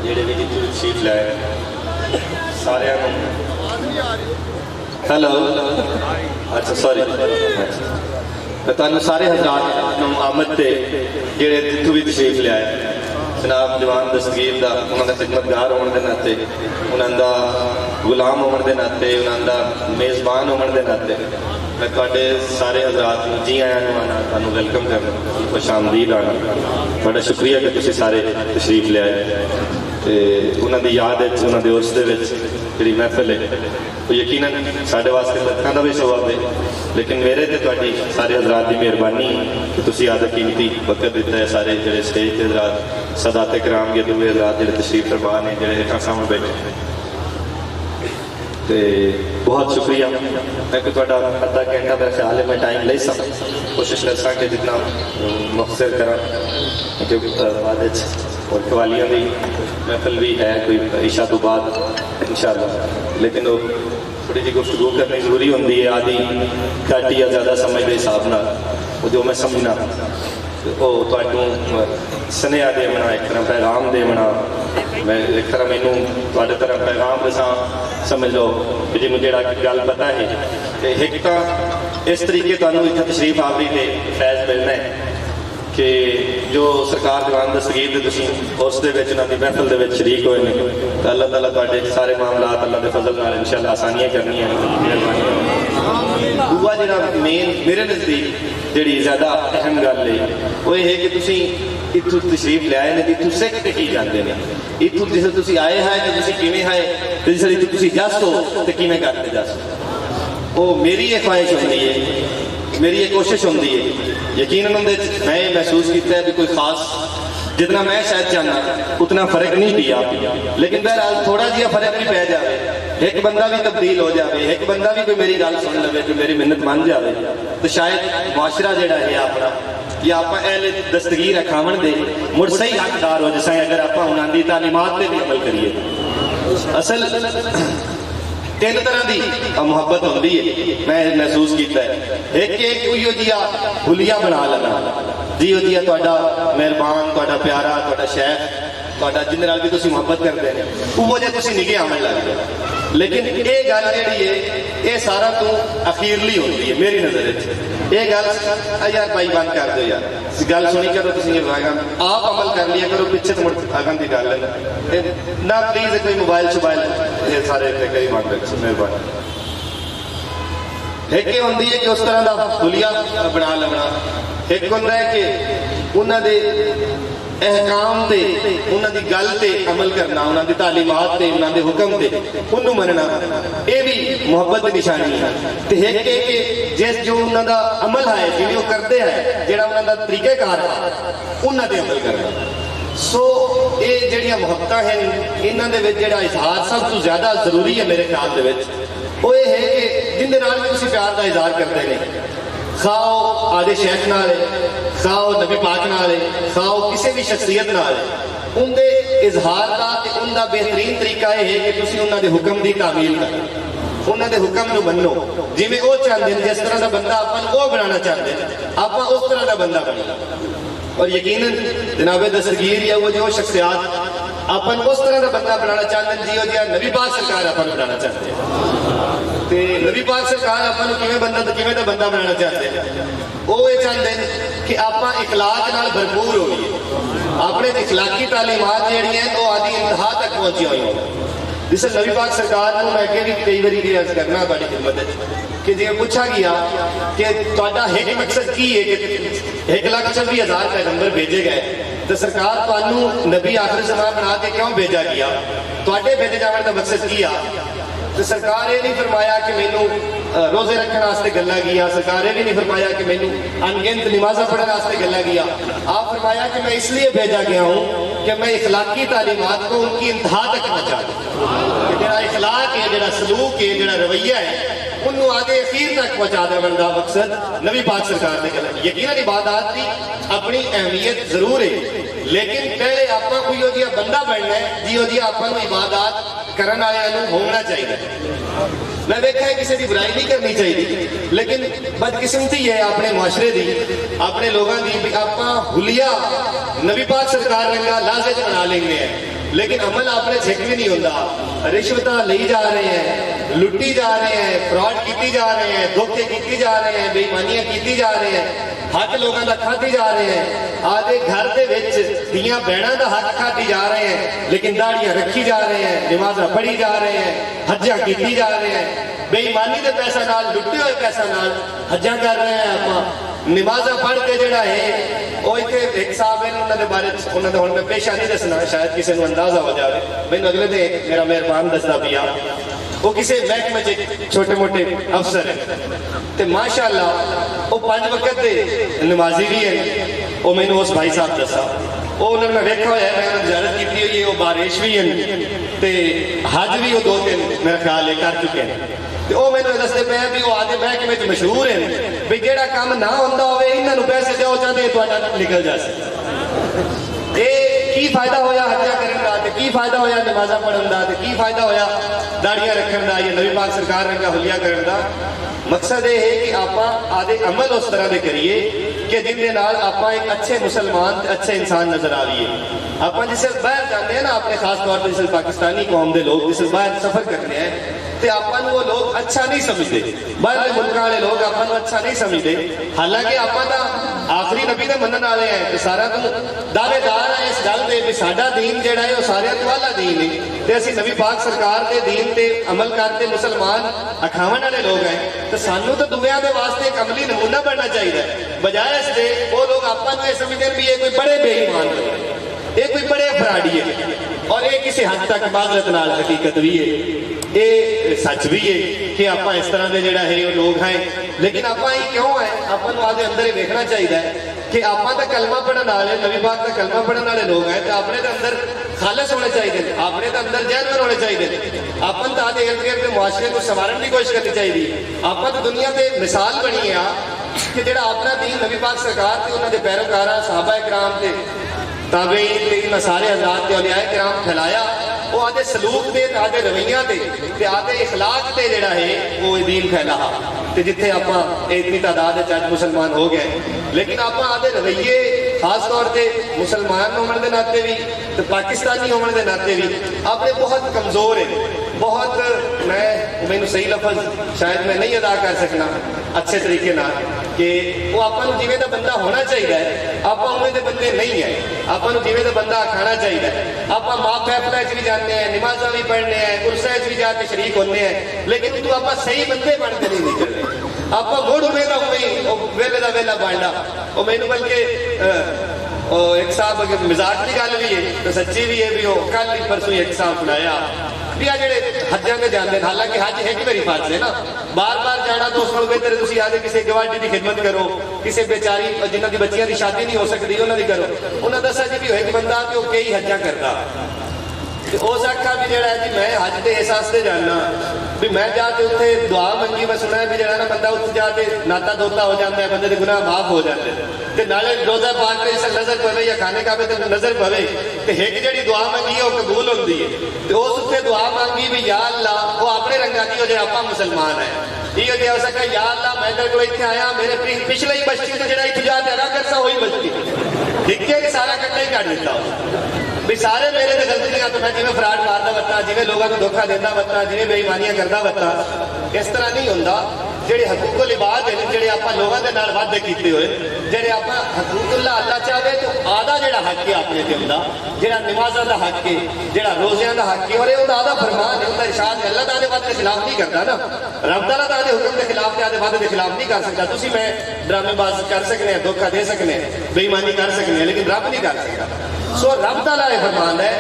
ਜਿਹੜੇ ਵੀ ਜਿੱਥੇ ਤਸ਼ਰੀਫ ਲਾਏ ਸਾਰਿਆਂ ਨੂੰ ਹੈਲੋ अच्छा सॉरी मैं तुहानू सारे हजरात नूं आमद ते जिहड़े जित्थों भी तशरीफ लिआए जनाब जवान दस्तगीर दा उन्हां दा खिदमतगार होने के नाते उन्हां दा गुलाम होने के नाते उन्हां दा मेज़बान होने के नाते मैं तुहाडे सारे हजरात नूं जी आयां नूं आना तुहानू वेलकम करना खुश आमदीद आना तुहाडा शुक्रिया कि तुसीं सारे तशरीफ लिआए ते उन्हां दी याद विच उन्हां दे उर्स दे विच जिहड़ी महफिल है तो यकीनन साढ़े वास्ते लखां का भी सवाब है लेकिन मेरे तो तुहाडी सारे हजरात की मेहरबानी कि तुसीं आदा कीमती वक्त दिता है सारे जो स्टेज के हजरात सदाते कराम के दूसरे हजरात जो तशरीफ फरमा ने जो हेठां सामने बैठे तो बहुत शुक्रिया मैं कि तुहाडा अद्धा घंटा मेरा ख्याल है मैं टाइम ले सक कोशिश कर सक जितना मुख्तसर करा क्योंकि बाद और कवालियां की महफिल भी है कोई ईशा तो बाद इंशाअल्लाह लेकिन वो थोड़ी जी गुफ्तगू करनी जरूरी होंगी है आदि घट या ज़्यादा समझ के हिसाब न वो जो मैं समझना वो तुहानू स्नेहा देवना एक तरह पैगाम देवना मैं एक तरह मैनू तुहाडे तरह पैगाम दसा समझ लो कि जिन्होंने जोड़ा गल पता है तो एक तो इस तरीके तुहानू इत्थे तशरीफ आवरी ते फैज़ मिलना है कि जो सरकार जवान दस्तगीर के तुसीं उस दे विच उन्हां दी महफिल दे विच शरीक होए ने तो अल्लाह ताला तुहाडे सारे मामलात अल्लाह के फजल नाल इंशाअल्लाह आसानियां करनियां मेहरबानी दूआ जिहड़ा मेन मेरे नज़दीक जिहड़ी ज़्यादा अहम गल है वो ये है कि तुसीं इत्थों तशरीफ लिआए ने इत्थों सिख के की जाते हैं इत्थों जिस तुसीं आए है तो तुसीं किवें आए ते जिस इत्थों तुसीं जस हो तो किवें करते जस वो मेरी ये ख्वाहिश होंदी है मेरी ये कोशिश होंदी है यकीनन उनके मैं महसूस किया भी कोई खास जितना मैं शायद चाहना उतना फर्क नहीं पिया लेकिन बहरहाल थोड़ा जिहा फर्क भी पै जाए एक बंदा भी तब्दील हो जाए एक बंदा भी कोई मेरी गल सुन लवे कोई मेरी मिन्नत मान जाए तो शायद मुआशरा जिहड़ा है अपना या आप अहले दस्तगीर खावन दे मुड़ सही हकदार हो जैसा अगर आप उन्हां दी तालीमात पे भी अमल करिए असल तीन तरह की मुहब्बत होती है मैं महसूस किया एक उहो जिहा हुलिया बना लेना जिहो जिहा तुहाडा मेहरबान तुहाडा प्यारा तुहाडा शेख तुहाडा जिंदे नाल भी तुसीं मुहब्बत करते हैं उहो जिहा तुसीं निगे आवन लग जाओ लेकिन ये गल जिहड़ी है ये सारा तो अखीरली होती है मेरी नज़र में ये गल यार भाई बंद कर दो यार गल सुनी करो तुसीं आप अमल कर लिया करो पीछे तो मुड़ अगन की गल ना प्लीज कोई मोबाइल शोबाइल ये सारे कई बंद कर मेहरबानी एक ये होंदी है कि उस तरह का हुलिया बना लेना एक होंदा है कि उन्होंने अहकाम ते उन्होंने गल ते अमल करना उन्होंने तालीमात ते उन्होंने हुक्म ते उन्होंने मनना ये भी मुहब्बत की निशानी है तो एक कि जिस जो उन्होंने अमल है जिन्हें वो करते हैं जिहड़ा उन्होंने तरीकेकार है उन्होंने अमल करना सो ये जिहड़ियां मुहब्बतां हैं इन्हां दे विच जिहड़ा इजहार सब तो ज़्यादा जरूरी है मेरे ख्याल दे विच वो ये है कि जिंदे नाल भी तुसीं प्यार का इजहार करते हैं खाओ आदे शेख नाल खाओ नबी पाक नाल खाओ किसी भी शख्सियत नाल उनके इजहार का उनका बेहतरीन तरीका यह है कि तुसीं उन्हां दे हुक्म की तामील करो उन्होंने हुक्म को मनो जिवें वो चाहते हैं जिस तरह का बंदा अपन वो बनाना चाहते हैं आप उस तरह का बंदा बने और यकीनन जनाब दस्तगीर या वो जो शख्सियात अपन उस तरह का बंदा बनाना चाहते हैं जिहो जिहा नबी पाक सरकार अपन बनाना चाहते हैं तो नबी पाक सरकार अपन किवें बंदा तो किवें दा बंदा बनाना चाहते हैं वो ये चाहते हैं कि आप इखलाक नाल भरपूर होइए अपने इखलाकी तालीमात जिहड़ियां वो आदि इंतहा तक पहुंची हुई हों जिस नबी पाक सरकार को मैं अगे भी कई बार अर्ज करना तुहाडी खिदमत कि जो पूछा गया कि तुहाडा एक मकसद की है कि 1,26,000 पैगंबर भेजे गए तो सरकार तुहानू नबी आखिर ज़माना बना के क्यों भेजा गया तुहाडे भेजे जाने का मकसद की आ तो सरकार ये नहीं फरमाया कि मैनू रोजे रखने वास्ते गल्ला किया सरकार ये भी नहीं फरमाया कि मैनू अनगिनत नमाज़ा पढ़ने वास्ते गल्ला किया आप फरमाया कि मैं इसलिए भेजा गया हूँ कि मैं इखलाकी तालीमात को उनकी इंतहा तक पहुँचा दूँ कि जो इखलाक है जो सलूक है जो रवैया है उन्होंने आगे अखीर तक पहुँचा देने का मकसद नबी पाक सरकार ने गल यकीनन इबादत की अपनी अहमियत जरूर है लेकिन पहले आप उहो जिहा बंदा बनना है जिहो जिहा आपां इबादत करने वाले होना चाहिए मैं देखा है किसी की बुराई नहीं करनी चाहिए लेकिन बदकिस्मती है अपने मुआशरे की अपने लोगों की भी आप हुलिया नबी पाक सरकार रंगा लाज़िम बना लेंगे हैं लेकिन अमल अपने छिक भी नहीं होता। रिश्वत ली जा रहे हैं, लुट्टी जा रहे हैं, फ्रॉड की जा रहे हैं, धोखे की जा रहे हैं, बेईमानियां की जा रहे हैं, हक लोगों का खाते जा रहे हैं। आदे घर के दियां बहनों का हक खाते जा रहे हैं, लेकिन दाड़ियां रखी जा रहे हैं, नमाज़ां पढ़ी जा रहे हैं, हज्जां की जा रहे हैं, बेईमानी के पैसा नाल लुटे हुए पैसा नाल हज्जां कर रहे हैं। आप नमाज़ां पढ़ के जिहड़ा है वो इत्थे एक साहब है, उन्होंने बारे उन्होंने हुण मैं पेशा नहीं दसना, शायद किसी को अंदाजा हो जाए। मैंने अगले दिन मेरा मेहरबान दसदा पिया, वो किसी महकमे च छोटे मोटे अफसर है, तो माशाअल्लाह वो 5 वक्त के नमाजी भी है। वो मैंने उस भाई साहब दसा, वो उन्होंने मैं वेखा हुआ है, मैं इजाजत की हुई है, वो बारिश भी हैं ते हज भी वो 2-3 मेरा ख्याल है कर चुके हैं। तो वो मैंने दसते पे भी वो आदे महकमे च मशहूर है भी जेड़ा काम ना होंदा होवे इन्हां नूं पैसे दो चाहते तुहाडा निकल जाए। ये की फायदा होया हत्या करन दा, ते की फायदा होया नमाज़ां पढ़न दा, ते की फायदा होया दाड़ियां रखन दा, या नबी पाक सरकार रंगा हुलिया करन दा। मकसद ये है कि आप आदे अमल उस तरह के करिए कि जिनके नाल आप एक अच्छे मुसलमान, अच्छे इंसान नजर आइए। आप जिसे बाहर जाते हैं ना, अपने खास तौर पर जिसे पाकिस्तानी कौम के लोग जिसे बाहर सफर करते हैं, तो आपन वो लोग अच्छा नहीं समझते, बाहर मुल्क वाले लोग आपन अच्छा नहीं समझते। हालांकि आप आखिरी नबी के मनन वाले हैं, तो सारा तो दावेदार है इस गल के भी साडा दीन जिहड़ा है वो सारे तो वाला दीन है, तो असीं नबी पाक सरकार के दीन ते अमल करते मुसलमान अखावन वाले लोग हैं। तो सानू तो दुनिया के वास्ते एक अमली नमूना बनना चाहिए, बजाय इसके वो लोग आपन ये समझते भी ये कोई बड़े बेईमान है, ये कोई बड़े अपराधी है, और ये किसी हद तक माजरत नाल हकीकत भी है, ये सच भी है कि आप इस तरह के जोड़ा है वो लोग हैं। लेकिन आप क्यों है, अपन आदे अंदर ही देखना चाहिए कि आप तो कलमा पढ़ने वाले, नबी पाक का कलमा पढ़ने वाले लोग हैं, तो अपने तो अंदर खालस होने चाहिए, अपने तो अंदर जैनवन होने चाहिए। अपन तो आदे इर्द गिर्द मुआशरे को संवारन की कोशिश करनी चाहिए। आप तो दुनिया के मिसाल बनी है कि जो अपना दीन नबी पाक सरकार से उन्होंने पैरोकार साहबा कराम से ताबेईन सारे हज़रात के औलिया किराम फैलाया, वो आदे सलूक के आदे रवैया के आदे इखलाक से जोड़ा है वो दीन फैला। तो जिथे आप इतनी तादाद अज मुसलमान हो गए, लेकिन आप आदे रवैये खास तौर पर मुसलमान होने के नाते भी तो पाकिस्तानी होने के नाते भी अपने बहुत कमज़ोर है। बहुत मैनू सही लफज शायद मैं नहीं अदा कर सकना अच्छे तरीके ना कि वो अपन जिवें दा बंदा होना चाहिए, आप उवें दे बंदे नहीं है। अपन जिवें दा बंदा खाना चाहिए, आप माँ फैफला भी जाते हैं, नमाज़ां भी पढ़ने हैं, उर्सा भी जाके शरीक होने हैं, लेकिन तू आप सही बंदे बन के नहीं निकलने। आप मुड़ उवें दा उवें वेले दा वेला बनना। वो मैनू बल्कि एक साहब मजाक की गल भी है तो सच्ची भी है भी वो कल परसों एक साहब सुनाया भी आ जेडे हज्जां ते जांदे, हालांकि हज एक बारी फर्ज है ना, बार बार जाना तो उसको बेहतर तुसीं आदे किसी गवांढी की खिदमत करो, किसी बेचारी जिन्हां दी बच्चियां दी शादी नहीं हो सकती उन्हां दी करो। उन्हां दस्सिया जी भी एक बंदा कि वो कई हज्जां करदा, उस आखा भी जरा जी मैं हज के इस वास्ते जाना भी मैं जाके उत्थे दुआ मंगी। मैं सुना भी जरा ना बंदा उत्थे जाके नाता दोता हो जाता है, बंदे के गुनाह माफ हो जाते हैं, नाले रोजा पाक पे जिस नजर पवे या खाने का पे नजर पवे तो एक जी दुआ मंगी है वो कबूल होती है। तो उस उत्थे दुआ मांगी भी या अल्लाह वो अपने रंगा की हो जाए आप मुसलमान है ये हो सका या अल्लाह मैं तेरे को इतने आया मेरे पिछले ही बस्ती से जरा इतने जाते अदा करसा वही बस्ती ठीक है कि सारा कट्टा ही काट देता भी सारे मेरे तो गलतियां तो मैं जिवें फ्राड मारदा बता, जिवें लोगों को धोखा देता बता, जिवें बेईमानियां करदा बता, इस तरह नहीं होंदा। जेडे हकूकुल इबाद है जेडे आप लोगों के नाल वादे कीते हुए जेडे आप हकूकुल्लाह अल्लाह चाहे तो आधा जेड़ा हक है अपने ते हुंदा, जेड़ा नमाज़ां दा हक है, जेड़ा रोज़ियां दा हक है, और ये उहदा आधा फरमान है, उहदा इरशाद है। अल्लाह ताले वादे के खिलाफ नहीं करता ना, रब ताला ताले हुक्म के खिलाफ ते आधे वादे के खिलाफ नहीं कर सकता। तुसीं मैं ड्रामेबाज कर सकने हैं, धोखा दे सकने हैं, बेईमानी कर सकने हैं, लेकिन रब नहीं कर सकता। सो रब ताला ये फरमान है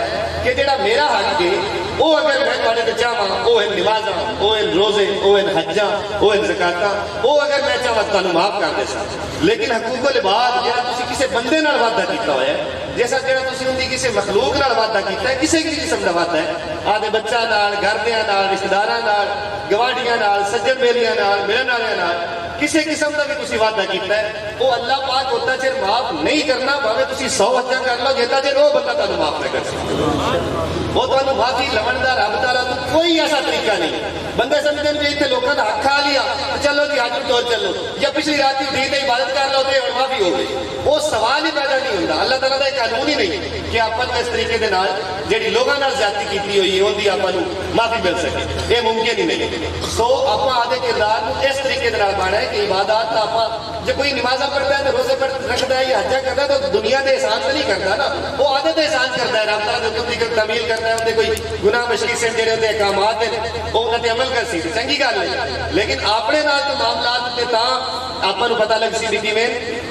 कि जेड़ा मेरा हक है वो अगर मैं तुहाडे ते चाहां वो है नमाज़ां, वो है रोज़े, वो है हज्जां, वो है ज़कातां, वो अगर मैं चाहां तुहानूं माफ कर दे सकदा। लेकिन हकूकुल इबाद जेड़ा तुसीं किसी बंदे नाल वादा कीता होया है, जैसा जेड़ा तुसीं उहदी किसी मखलूक नाल वादा कीता है, किसी भी किस्म दा वादा है, आदे बच्चा नाल, घरदियां नाल, रिश्तेदारां नाल, गवांढियां नाल, सज्जन बेलियां नाल, मिलन वालियां नाल, किसी किस्म का भी तुसीं वादा कीता है वो अल्लाह पाक उतना चिर माफ नहीं करना, भावें तुसीं 100 हज्जां कर लो, जितना चिर वो बंदा तुहानूं माफ नहीं कर सकदा। वो तुहानूं माफी लवण दा रब ताला कोई ऐसा तरीका नहीं। बंदे समझते हैं इतने लोगों का हक खा लिया तो चलो जी आज तौर चलो, या पिछली रात की उठी इबादत कर लो तो माफी हो गई, वो सवाल ही पैदा नहीं होता। अल्लाह ताला का कानून ही नहीं कि अपन इस तरीके के नाल ਜਿਹੜੀ लोगों नाल ज्यादती की हुई है उनकी अपन माफी मिल सके, ये मुमकिन ही नहीं। सो आप आदे किरदार इस तरीके के नाल पाना है कि इबादत आप जो कोई नमाजा पढ़ता है तो रोजे पर रखता है या हज्जा करता है तो दुनिया के एहसान से नहीं करता ना, वो आदत एहसान करता है, रब ताला की तमील करता है, उन्हें कोई गुनाह बशरी से जो अहकामात हैं वो उन्होंने अमल कर सी चंगी गल है। लेकिन अपने नाल तो मामलात ने आपको पता लग सी किवें,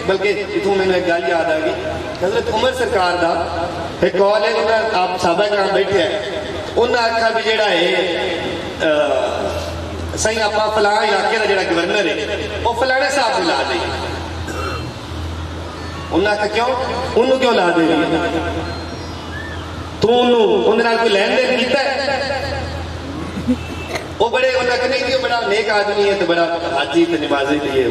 बल्कि इतों मैंने एक गल याद आ गई, हजरत उमर सरकार का एक कॉल है, उन्हें आप साहबा कराम बैठे हैं, उन्हें आखा भी जोड़ा है सही आप फलां इलाके का जो गवर्नर है वो फलाने साहब को ला दे। उन्हें आखा क्यों, उन्होंने क्यों ला दे, तू उन्हें कोई लैन देन किया? वो बड़े उन्हें नहीं थी, बड़ा नेक आदमी है तो बड़ा हाजी तो नमाजी भी है।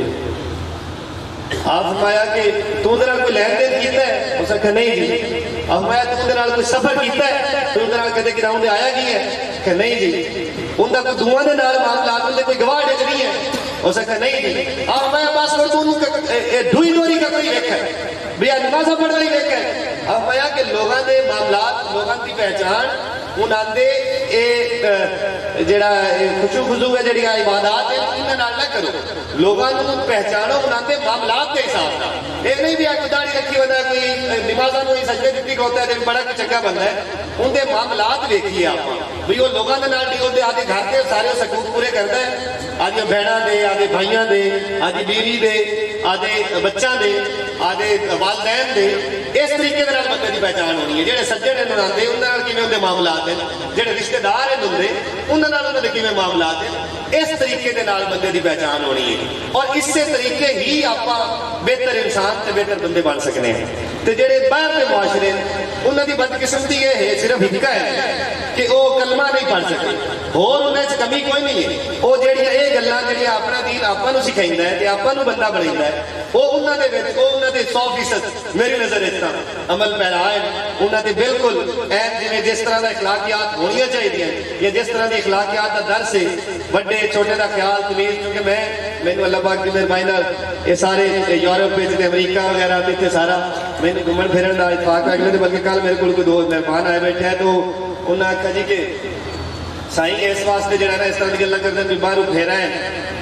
आप फरमाया कि तू उन्हें कोई लैन देन किया है? उस आखा नहीं जी। आप फरमाया तू उन्हें कोई सफर किया है? तू उन्हें कदे ग्राउंड आया की है? कि नहीं जी। उनका कोई दुआ के नाल मामला उन्हें कोई गवाह डेग नहीं है? उस आखा नहीं जी। आप मैं बस तू ढूई डोरी का कोई वेख है भैया नमाजा पढ़ना ही वेख है। आप फरमाया कि लोगों के मामला लोगों की पहचान उन्होंने जड़ा खुशू खुशू है जी इबादत है उन्हें ना करो, लोगों को पहचानो उन्होंने मामलात के हिसाब से। ये नहीं भी आगे दाढ़ी रखी होता है कोई नमाजा कोई सजदे दिखती होता है बड़ा कोई चंगा बंदा है, उनके मामलात देखिए आप भी वो लोगों के नाल आदि घर के सारे सकूक पूरे करता है, आदि भैणों के आदि भाइयों के आदि बीवी के आदि बच्चों के आदि वालदैन के। इस तरीके के बंदे की पहचान होनी है, जो सज्जन है आते उन्होंने मामलात हैं, जो रिश्तेदार है होंगे उन्होंने किमें मामलात हैं, इस तरीके के नाल बंदे की पहचान होनी है। और इस तरीके ही आप बेहतर इंसान ते बेहतर बंदे बन सकते हैं। तो जोड़े बाहर के मुआशरे उन्होंने बदकिस्मती ये है सिर्फ हिक्का है कि वो कलमा नहीं पढ़ सकते, होर उन्हें कमी कोई नहीं है। वो जड़िया ये गल्लां जड़ियां अपना दीन आपको सिखाइंदा है ते आपको बंदा बनाइंदा है, वो उन्होंने 100% मेरी नजर इस तरह अमल पैरा है। उन्होंने बिल्कुल ऐन जिवें जिस तरह का इखलाकियात होनी चाहिए या जिस तरह की इखलाकियात का दर्स है, बड़े छोटे का ख्याल तमीज, क्योंकि मैंने अल्लाह पाक की मेहरबानी ये सारे यूरोप अमरीका वगैरह इतने सारा मैंने घूमन फिरन का इतफाक अगले दिन, बल्कि कल मेरे को दो मेहमान आए बैठे हैं तो उन्हें आखा जी कि साई इस वास्ते जो ना इस तरह की गल्लां करते भी बाहरों फेरा है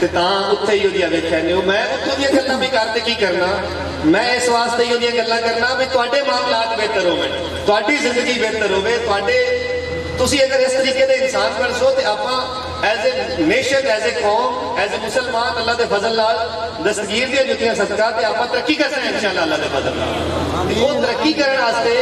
तो उत्थे ही वो वेख्या नहीं, मैं उत्थों दी गल्लां भी करते की करना, मैं इस वास्ते ही वो गल्लां करना भी तुहाडे मामलात बेहतर होवे, तुहाडी जिंदगी बेहतर होवे, तुसी अगर इस तरीके के इंसान बन सो तो आप as a nation as a कौम एज ए मुसलमान अल्लाह के फजल नाल दस्तगीर दी जुतियां सदका ते आप तरक्की कर सकते हैं इंशाअल्लाह अल्लाह के फजल नाल। वो तरक्की करने वास्ते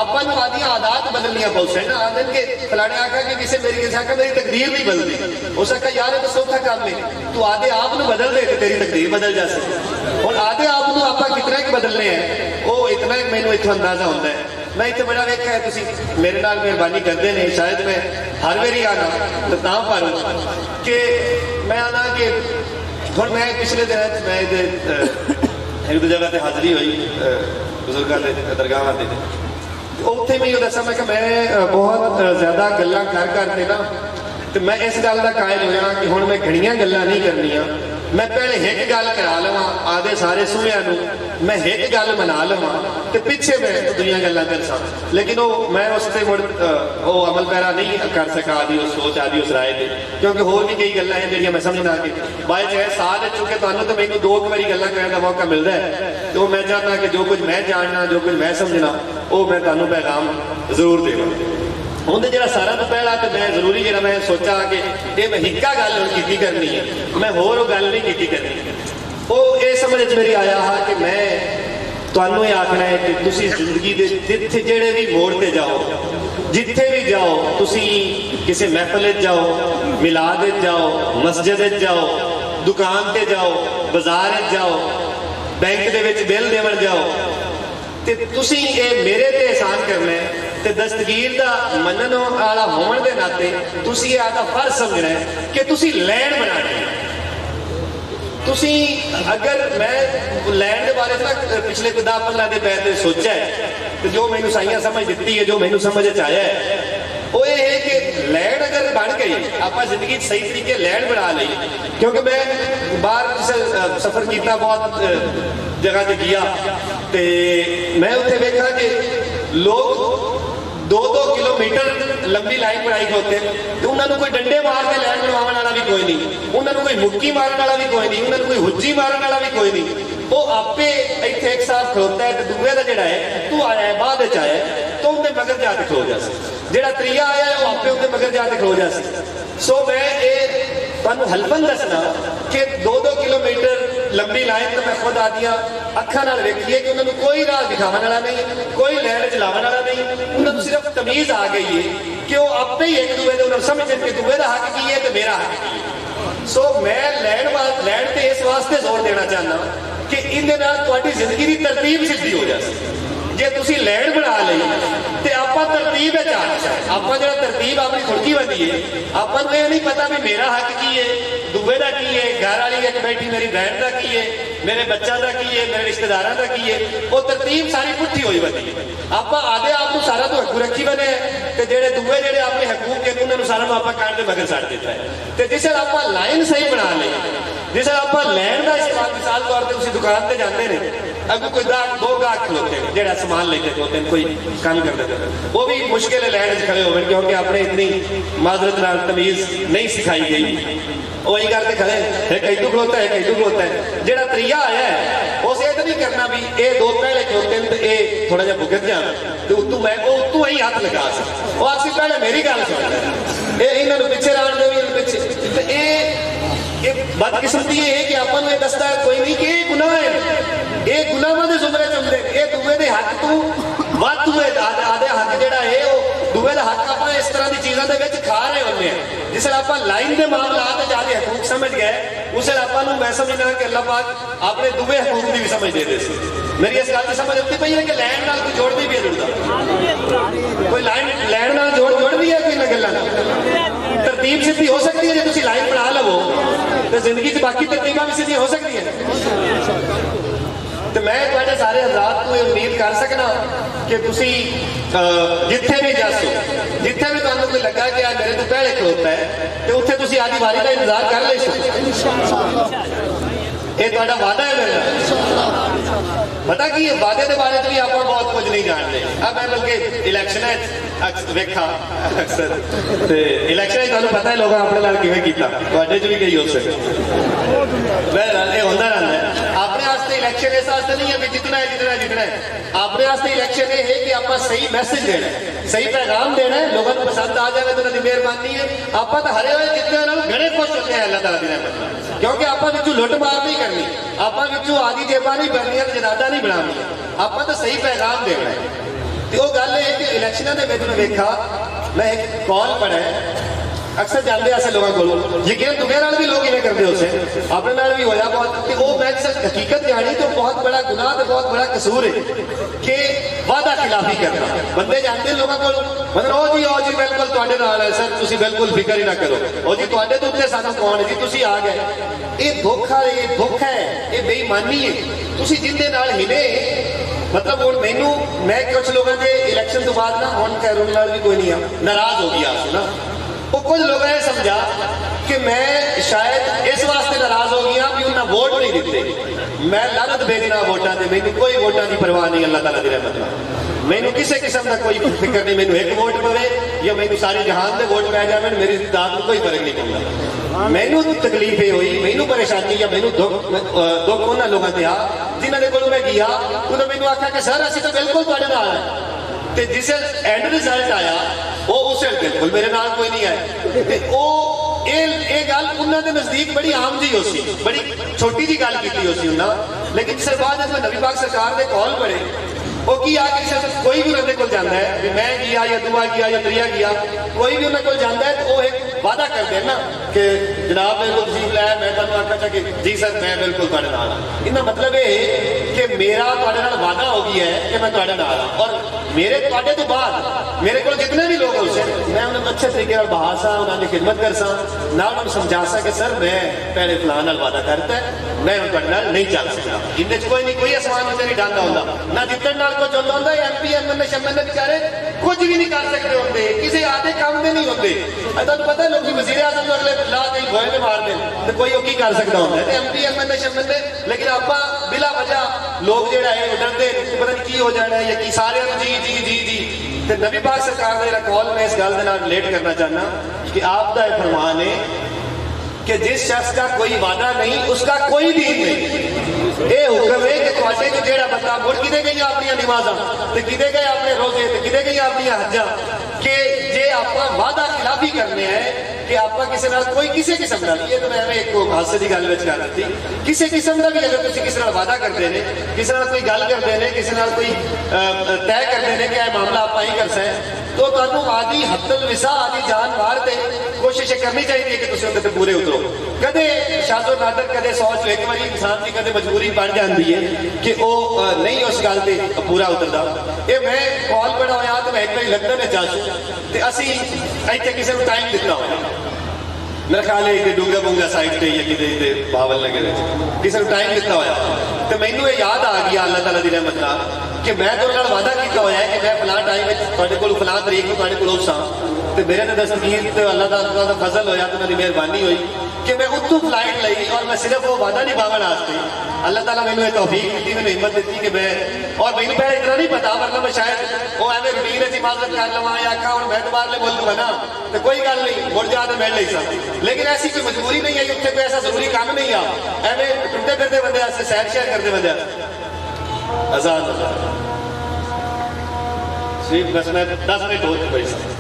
अपन आदि आदत बदलनियां पौसे ना आदत के फलाने आखा कि किसी मेरी किसी आखा मेरी तकदीर नहीं बदलती, हो सका यार तो सौखा काम है, तू आधे आप ਨੂੰ बदल दे तो तेरी तकदीर बदल जा सके। और आधे आप ਨੂੰ ਆਪਾਂ कितना कि बदलने हैं वो इतना मैनू इत्थों अंदाजा होता है। मैं इतने बड़ा वेखा है तुसी मेरे नाल मेहरबानी करते हैं, शायद मैं हर बारी आना तो पर कि मैं आना कि हुण मैं पिछले दिन मैं एक दो जगह पर हाजरी हुई बुजुर्गों के दरगाह से, उत्थे मैं दसा मैं बहुत ज्यादा गल्लां कर करके ना तो मैं इस गल का कायल होया कि हुण मैं घड़ियां गल्लां नहीं करनियां, मैं पहले एक गल करा लवां आदे सारे सूहियां नूं, मैं एक गल मना लवां तो पिछे मैं दुनिया गल्लां कर सा, लेकिन वो मैं उस पर मुड़ वो अमल पैरा नहीं कर सका आदि उस सोच आदि उस राय से, क्योंकि होर भी कई गल्लां हैं जिहड़ियां मैं समझना कि बाय चाहे साल चुके तुहानूं तो मैनूं दो बारी गल्लां करने का मौका मिलता है, तो मैं चाहता कि जो कुछ मैं जानना जो कुछ मैं समझना वो मैं तुहानूं पैगाम जरूर देवां। उन्हें जो सारा तो पहला तो मैं जरूरी जो मैं सोचा कि ये मैं हिक्का गल की करनी है, मैं होर गल नहीं की करनी, वो ये समझ मेरी आया हा कि मैं तुहानूं ये आखना है कि तुसी जिंदगी के जिथे जेड़े भी मोड़ पर जाओ जिथे भी जाओ, तुसी किसी महफिल जाओ, मिलाद जाओ, मस्जिद जाओ, दुकान पर जाओ, बाजार जाओ, बैंक के बिल देवन जाओ, तो तुसी ये मेरे ते एहसान करना है ते दस्तगीर का मनन वाला होने के नाते तुसी ये आदा फर्ज समझना है कि तुसी लैंड बनानी है। तुसी अगर मैं लैंड के बारे में पिछले 10-15 दिन पहले सोचा है तो जो मैनू साइयां समझ दी है, जो मैनू समझ आया है वो ये है कि लैंड अगर बन गई, आप जिंदगी सही तरीके लैंड बना ली, क्योंकि मैं बाहर सफर किया बहुत जगह से गया तो मैं उत्थे देखा कि लोग 2-2 किलोमीटर लंबी लाइन बनाई होते तो उन्होंने कोई डंडे मार के लैंड बनवाने वाला भी कोई नहीं, उन्होंने कोई मुक्की मारने वाला भी कोई नहीं, उन्होंने कोई हुज्जी मारने वाला भी कोई नहीं। वो आपे इतने एक साथ खलोता है तो दूए का जोड़ा है तू आया है बाद आया तो उन्हें मगर जाके खलो जा जोड़ा त्रीया आया है वो आपे उन्हें मगर जाके खलो जा। सो मैं ये तुहानू हलफन दसना कि 2-2 किलोमीटर लंबी लाइन तो मैं खुद आदियां अखा नाल वेखी है कि उन्होंने कोई राह दिखाने वाला नहीं, कोई लैंड चलाने वाला नहीं, उन्होंने सिर्फ तमीज आ गई है कि वो आपे ही एक दूए उन्होंने समझ कि दूए का हक की है तो मेरा हक की है। सो मैं लैंड से इस वास्ते जोर देना चाहना कि इहदे नाल तुहाडी जिंदगी की तरतीब सीधी हो जाए। जे तुसी लैंड बना ली तो आप तरतीब है आप जो तरतीब अपनी खुड़की बनी है आपको ये नहीं पता भी मेरा हक की है, दूए का की है, घर वाली एक बैठी मेरी बहन का की है, मेरे बच्चा का की है, मेरे रिश्तेदारों का की है, वो तरतीब सारी पुट्ठी हुई बनी है। आप आधे आप सारा तो हकू रखी बने तो जेडे दूए जेडे अपने हकूक के उन्होंने सारा आप काट के मगर छड़ दिता है। तो जिस आप लाइन सही बना ली, जिस आप लैंड का इस्तेमाल मिसाल तौर पर उसी दुकान पर जाते हैं अगू कोई दो गाहक खलोते हैं जो सामान लेते होते हैं, कोई काम करते थे वो भी मुश्किल है लैंड खड़े हो क्योंकि आपने इतनी माजरत नाल तमीज नहीं सिखाई गई। वही करते खड़े एक इधू खलोता है, एक इधू खलोता है। जो त्रीया आया है उस ये तो नहीं करना भी ये दो पहले खलोते हैं तो ये थोड़ा जहा भुगत जाना तो उतू मैं वो उतू ही हाथ लगा सकता वो आपसे पहले मेरी गल सुन इन्होंने पिछे लाने दो भी पिछे ये बदकिस्मती ये है कि अपन ने दसता है कोई नहीं कि ये गुनाह है, ये गुनाहां दे जुमरे च हुंदे ये दूए दे हक तू वध दूए आधे हक जिहड़ा है वो दूए दा हक आप इस तरह की चीज़ों के विच खा रहे होंगे हैं। जिस आप लाइन के मामलात जाके हकूक समझ गए उस आपको मैं समझना कि अल्लाह पाक अपने दूए हकूक की भी समझ दे दे। मेरी इस गल की समझ आती पई है कि लैंड नाल कोई जोड़ती भी है जुड़ता कोई लाइन लैंड नाल जोड़ती है कोई ना गल्लां तरतीब सीधी हो सकती है जो तुम लाइन बना लवो तो जिंदगी च बाकी तरतीबा भी सीधी हो सकती है। तो मैं तुहाडे सारे हज़रात को उम्मीद कर सकना कि तुसी जिथे भी जासो जिथे भी तुहानू कोई लगा कि मेरे तो पहले खलोता है तो उत्थे तुसी आदि बारी का इंतजार कर ले सको। ये तुहाडा वादा है मेरे नाल। पता की वादे के बारे में भी आप बहुत कुछ नहीं जानते। अब मैं बल्कि इलैक्शन वेखा अक्सर तो इलैक्शन तुहानू पता है लोग अपने नाल किवें कीता तुहाडे च भी कई हो सके बहरहाल ये होंदा रहंदा है। अपने वास्ते इलैक्शन इस वास्ते नहीं है कि जितना है जितना है जितना है अपने वास्ते इलैक्शन ये है कि आप सही मैसेज देना है, सही पैगाम देना है, लोगों को पसंद आ जाए तो उन्होंने मेहरबानी है। आप तो हरे हुए जितने उन्होंने घने खुश होते हैं अल्लाह ताला दी रहमत क्योंकि आप विचों लुट मार नहीं करनी, आप विचों आदि जेबा नहीं भरनिया जनादा नहीं बनानी, आप तो सही पैगाम देना है। तो वो गल है कि इलैक्शनों के मैं देखा मैं एक कॉल पढ़ा अक्सर जानते ऐसे लोगों को यकीन दुनिया नाल भी लोग इवें करते उसे अपने नाल भी होया बहुत कि वो मैं हकीकत जानी तो बहुत बड़ा गुनाह तो बहुत बड़ा कसूर है कि वादा खिलाफी करना। बंदे जानते लोगों को मतलब ओ जी बिल्कुल तुहाडे नाल है सर तुसी बिल्कुल फिक्र ही ना करो ओ जी तुहाडे तो उत्ते सानू कौन है जी तुसी आ गए। ये धोखा है ये बेईमानी है तुसी जिंदे नाल हिले मतलब हुण मैनू मैं कुछ लोगों के इलैक्शन तो बाद ना हुण खैर उन्हां नाल भी कोई नहीं नाराज हो गया ना वो कुछ लोगों ने समझा कि मैं शायद इस वास्ते नाराज हो गया भी उन्हें वोट नहीं दिते। मैं लानत भेजना वोटा से मैंने कोई वोटा की परवाह नहीं अल्लाह ताला दी रहमत नाल मैनू किसी किस्म का कोई फिक्र नहीं मैनू एक वोट पवे या मैनू सारी जहान के वोट पै जाए मेरी जात को कोई फर्क नहीं पड़ता। मैनू तकलीफ ये हुई मैनू परेशानी या मैनू दुख उन्होंने लोगों से आ जिन्होंने को मैं गया उन्होंने मैनू आख्या कि सर असीं तो बिल्कुल तुहाडे नाल है ते जिस एंड रिजल्ट आया वो उस बिल्कुल मेरे नाल कोई नहीं आया ते ओ ये गल उन्होंने नजदीक बड़ी आम जी हो सी बड़ी छोटी जी गल की हो सी उन्हें लेकिन जिस बाद जब नबी पाक सरकार के कॉल पड़े वो की आके कोई भी उन्होंने को जाता है भी मैं गया या दुआ गया या त्रिया गया कोई भी उन्होंने को जाता है तो वो एक वादा करते हैं ना कि जनाब मेरे को तसीब लाया मैं तुहानू आख्या कि जी सर मैं बिल्कुल तुहाडे नाल हां। इनका मतलब ये कि मेरा तुहाडे नाल वादा हो गया है कि मैं तुहाडे नाल हां और मेरे तुहाडे तो बाद मेरे को जितने भी लोग उसे मैं उन्हें अच्छे तरीके ਨਾਲ ਬਹਾ ਸਾਂ ਉਹਨਾਂ ਦੀ ਖਿਦਮਤ ਕਰ ਸਾਂ ਨਾਲ ਉਹਨਾਂ ਨੂੰ ਸਮਝਾ ਸਾਂ ਕਿ ਸਰ ਮੈਂ ਪਹਿਲੇ ਫਲਾਣ ਨਾਲ ਵਾਅਦਾ ਕਰਤਾ ਹੈ, ਮੈਂ ਹੁਣ ਤੁਹਾਡੇ ਨਾਲ ਨਹੀਂ ਚੱਲ ਸਕਦਾ। ਇਹਦੇ 'ਚ ਕੋਈ ਨਹੀਂ, ਕੋਈ ਅਸਮਾਨ ਵਿੱਚ ਨਹੀਂ ਡਾਂਦਾ ਹੁੰਦਾ, ਨਾ ਜਿੱਤਣ ਨਾਲ ਕੁਝ ਹੁੰਦਾ ਹੁੰਦਾ। ਐਮਪੀ ਐਮਐਲਏ ਸ਼ਮਐਲਏ ਵਿਚਾਰੇ ਕੁਝ ਵੀ ਨਹੀਂ ਕਰ ਸਕਦੇ ਹੁੰਦੇ, ਕਿਸੇ ਆਦੇ ਕੰਮ ਦੇ ਨਹੀਂ ਹੁੰਦੇ। ਤੁਹਾਨੂੰ ਪਤਾ ਲੋਕੀ ਵਜ਼ੀਰ ਆਜ਼ਮ ਨੂੰ ਅਗਲੇ ਲਾ ਕੇ ਗੋਏ में ਮਾਰ ਦੇਣ ਤੇ ਕੋਈ ਉਹ ਕੀ ਕਰ ਸਕਦਾ ਹੁੰਦਾ। ਤੇ ਐਮਪੀ ਐਮਐਲਏ ਸ਼ਮਐਲਏ ਲੇਕਿਨ ਆਪਾਂ ਬਿਲਾ ਵਜ੍ਹਾ ਲੋਕ ਜਿਹੜਾ ਹੈ ਡਰਦੇ ਪਤਾ ਨਹੀਂ ਕੀ ਹੋ ਜਾਣਾ ਹੈ ਜਾਂ ਕੀ ਸਾਰਿਆਂ ਨੂੰ ਜੀ ਜੀ ਜੀ ਜੀ। ਤੇ ਨਬੀ ਪਾਕ ਸਰਕਾਰ ਦਾ ਜਿਹੜਾ ਕੌਲ ਮੈਂ ਇਸ ਗੱਲ ਦੇ ਨਾਲ ਰਿਲੇਟ ਕਰਨਾ ਚਾਹਨਾ कि आपका यह फरमान है कि जिस शख्स का कोई वादा नहीं उसका कोई दीन नहीं। ये हुक्म है कि तुहाडे को जेड़ा बंदा मुड़ किते गई अपनी नमाज़ां ते किते गए अपने रोजे ते किते गई अपनी हज्जां कि जे आपां वादा खिलाफी करने हैं कि आपां किसी नाल कोई किसी किस्म का ये तो मैं एक हादसे की गल विच कर दी किसी किस्म का भी अगर तुसीं किसी नाल वादा करते हैं किसी नाल कोई गल करते हैं किसी नाल कोई तय करते हैं कि यह मामला आपां ही कर सकें तो तुहानूं आदि हत्तल विसा आदि जान मार के कोशिश करनी चाहिए कि तुसीं उहदे ते पूरे उतरो। कदे शादो नादर कदे सोच एक बारी इंसान की कदे मजबूरी बन जाती है कि वह नहीं उस गल ते पूरा उतरता। ये मैं कॉल बनाया तो मैं एक बार लंदन जा तो असी इतने किसी को टाइम दिता हो मेरा ख्याल है कि डूंगा बूंगा साइड से या कि बावल नगर किसी को टाइम दिता होया तो मैनू ये याद आ गया अल्लाह ताला दी रहमत नाल कि मैं तो उन्होंने वादा किया होया है कि मैं फलां टाइम तुहाडे कोल फलां तरीक नूं तुहाडे कोल होसां ते मेरे ते दस्तगीर ते अल्लाह ताला दा फजल होया तो मेरी मेहरबानी हुई कि मैं उत्तों फ्लाइट लई और मैं सिर्फ वो वादा निभावन वास्ते अल्लाह ताला मैनू ये तौफीक दी मैनू हिम्मत दी कि मैं और मैनू पहले इतना नहीं पता वरना मैं शायद वो एवं रूटीन च इमारत कर लवां या आखा हुण मैं दोबारा मुल्क बना तो कोई गल नहीं मुड़ जा तो मिल नहीं सकती। लेकिन ऐसी कोई मजबूरी नहीं आई उत्थे कोई ऐसा जरूरी काम नहीं आ एवं टुटते फिरते बंदे वास्ते सैर शैर करते बंदे आजाद सिर्फ बस मैं 10 मिनट हो भाई साहब